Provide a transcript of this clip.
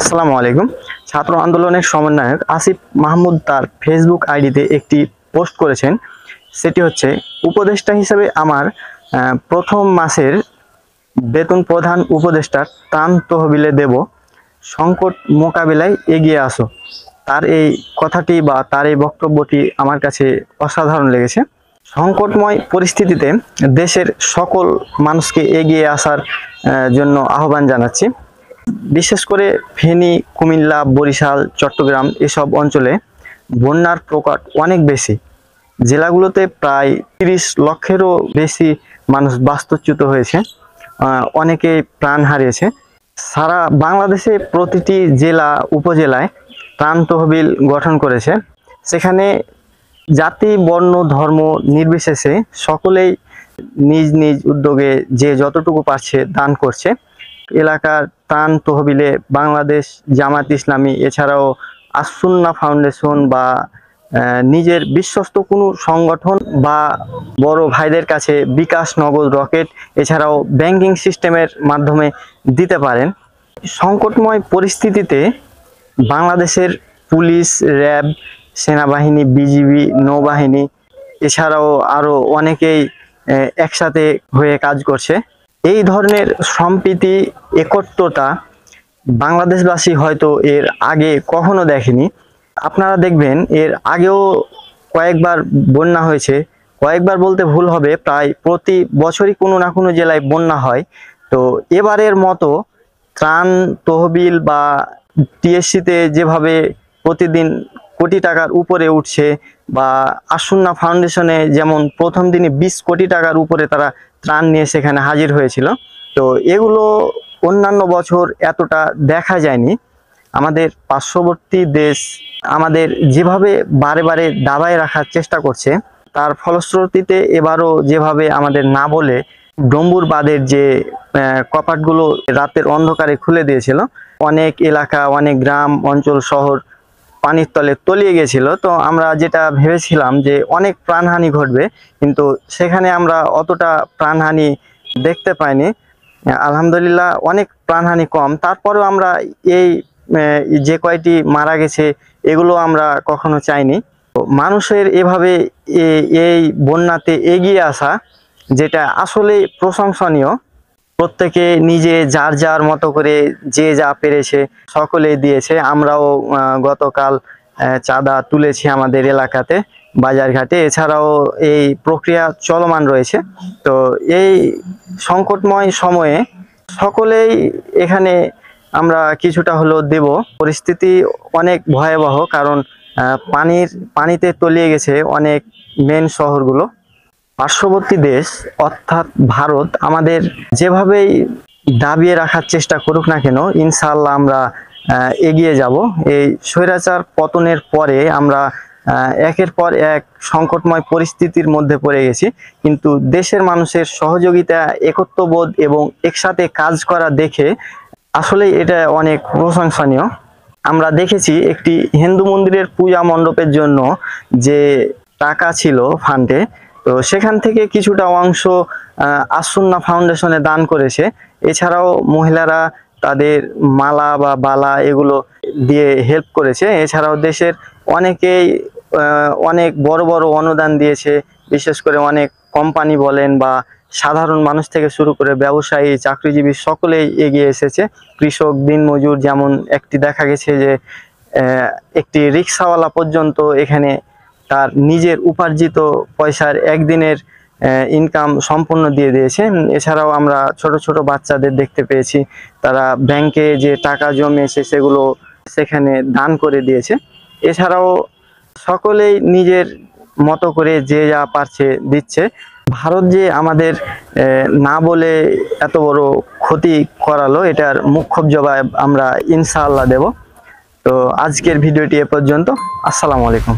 আসসালামু আলাইকুম। ছাত্র আন্দোলনের সমন্বয়ক আসিফ মাহমুদ তার ফেসবুক আইডিতে একটি পোস্ট করেছেন। সেটি হচ্ছে, উপদেষ্টা হিসেবে আমার প্রথম মাসের বেতন প্রধান উপদেষ্টার ত্রাণ তহবিলে দেব, সংকট মোকাবিলায় এগিয়ে আসো। তার এই কথাটি বা তার এই বক্তব্যটি আমার কাছে অসাধারণ লেগেছে। সংকটময় পরিস্থিতিতে দেশের সকল মানুষকে এগিয়ে আসার জন্য আহ্বান জানাচ্ছি। বিশেষ করে ফেনী, কুমিল্লা, বরিশাল, চট্টগ্রাম এসব অঞ্চলে বন্যার প্রকট অনেক বেশি। জেলাগুলোতে প্রায় 30 লক্ষেরও বেশি মানুষ বাস্তুচ্যুত হয়েছে, অনেকে প্রাণ হারিয়েছে। সারা বাংলাদেশে প্রতিটি জেলা উপজেলায় ত্রাণ তহবিল গঠন করেছে। সেখানে জাতি, বর্ণ, ধর্ম নির্বিশেষে সকলেই নিজ নিজ উদ্যোগে যে যতটুকু পারছে দান করছে। এলাকার ত্রাণ তহবিলে বাংলাদেশ জামাত ইসলামী, এছাড়াও আসুন্না ফাউন্ডেশন বা নিজের বিশ্বস্ত কোনো সংগঠন বা বড় ভাইদের কাছে বিকাশ, নগদ, রকেট এছাড়াও ব্যাংকিং সিস্টেমের মাধ্যমে দিতে পারেন। সংকটময় পরিস্থিতিতে বাংলাদেশের পুলিশ, র্যাব, সেনাবাহিনী, বিজিবি, নৌবাহিনী এছাড়াও আরও অনেকেই একসাথে হয়ে কাজ করছে। এই ধরনের সম্প্রীতি, একত্রতা বাংলাদেশবাসী হয়তো এর আগে কখনো দেখেনি। আপনারা দেখবেন এর আগেও কয়েকবার বন্যা হয়েছে, কয়েকবার বলতে ভুল হবে, প্রায় প্রতি বছরই কোনো না কোনো জেলায় বন্যা হয়। তো এবারের মতো ত্রাণ তহবিল বা টিএসসিতে যেভাবে প্রতিদিন কোটি টাকার উপরে উঠছে, বা আসুন্না ফাউন্ডেশনে যেমন প্রথম দিনে 20 কোটি টাকার উপরে তারা ত্রাণ নিয়ে সেখানে হাজির হয়েছিল, তো এগুলো অন্যান্য বছর এতটা দেখা যায়নি। আমাদের পার্শ্ববর্তী দেশ আমাদের যেভাবে বারে বারে দাবায় রাখার চেষ্টা করছে, তার ফলশ্রুতিতে এবারও যেভাবে আমাদের না বলে ডম্বুর বাঁধের যে কপাটগুলো রাতের অন্ধকারে খুলে দিয়েছিল, অনেক এলাকা, অনেক গ্রাম অঞ্চল, শহর পানির তলে তলিয়ে গেছিল। তো আমরা যেটা ভেবেছিলাম যে অনেক প্রাণহানি ঘটবে, কিন্তু সেখানে আমরা অতটা প্রাণহানি দেখতে পাইনি। আলহামদুলিল্লাহ অনেক প্রাণহানি কম। তারপরেও আমরা এই যে কয়টি মারা গেছে এগুলো আমরা কখনো চাইনি। মানুষের এভাবে এই বন্যাতে এগিয়ে আসা, যেটা আসলে প্রশংসনীয়। প্রত্যেকে নিজে যার যার মতো করে যে যা পেরেছে সকলেই দিয়েছে। আমরাও গতকাল চাঁদা তুলেছি আমাদের এলাকাতে, বাজারঘাটে। এছাড়াও এই প্রক্রিয়া চলমান রয়েছে। তো এই সংকটময় সময়ে সকলেই এখানে আমরা কিছুটা হলেও দেব। পরিস্থিতি অনেক ভয়াবহ, কারণ পানিতে তলিয়ে গেছে অনেক মেন শহরগুলো। পার্শ্ববর্তী দেশ অর্থাৎ ভারত আমাদের যেভাবেই দাবিয়ে রাখার চেষ্টা করুক না কেন, ইনশাআল্লাহ আমরা এগিয়ে যাব। এই স্বৈরাচার পতনের পরে আমরা একের পর এক সংকটময় পরিস্থিতির মধ্যে পড়ে গেছি, কিন্তু দেশের মানুষের সহযোগিতা, একত্ববোধ এবং একসাথে কাজ করা দেখে আসলে এটা অনেক প্রশংসনীয়। আমরা দেখেছি একটি হিন্দু মন্দিরের পূজা মণ্ডপের জন্য যে টাকা ছিল ফান্ডে, তো সেখান থেকে কিছুটা অংশ আসুন্না ফাউন্ডেশনে দান করেছে। এছাড়াও মহিলারা তাদের মালা বা বালা এগুলো দিয়ে হেল্প করেছে। এছাড়াও দেশের অনেকেই অনেক বড় বড় অনুদান দিয়েছে। বিশেষ করে অনেক কোম্পানি বলেন বা সাধারণ মানুষ থেকে শুরু করে ব্যবসায়ী, চাকরিজীবী সকলেই এগিয়ে এসেছে। কৃষক, দিনমজুর, যেমন একটি দেখা গেছে যে একটি রিক্সাওয়ালা পর্যন্ত এখানে তার নিজের উপার্জিত পয়সার একদিনের ইনকাম সম্পূর্ণ দিয়ে দিয়েছে। এছাড়াও আমরা ছোট ছোট বাচ্চাদের দেখতে পেয়েছি, তারা ব্যাংকে যে টাকা জমিয়েছে সেগুলো সেখানে দান করে দিয়েছে। এছাড়াও সকলেই নিজের মতো করে যে যা পারছে দিচ্ছে। ভারত যে আমাদের না বলে এত বড় ক্ষতি করালো, এটার মুখ্য জবাব আমরা ইনশাআল্লাহ দেব। তো আজকের ভিডিওটি এ পর্যন্ত। আসসালামু আলাইকুম।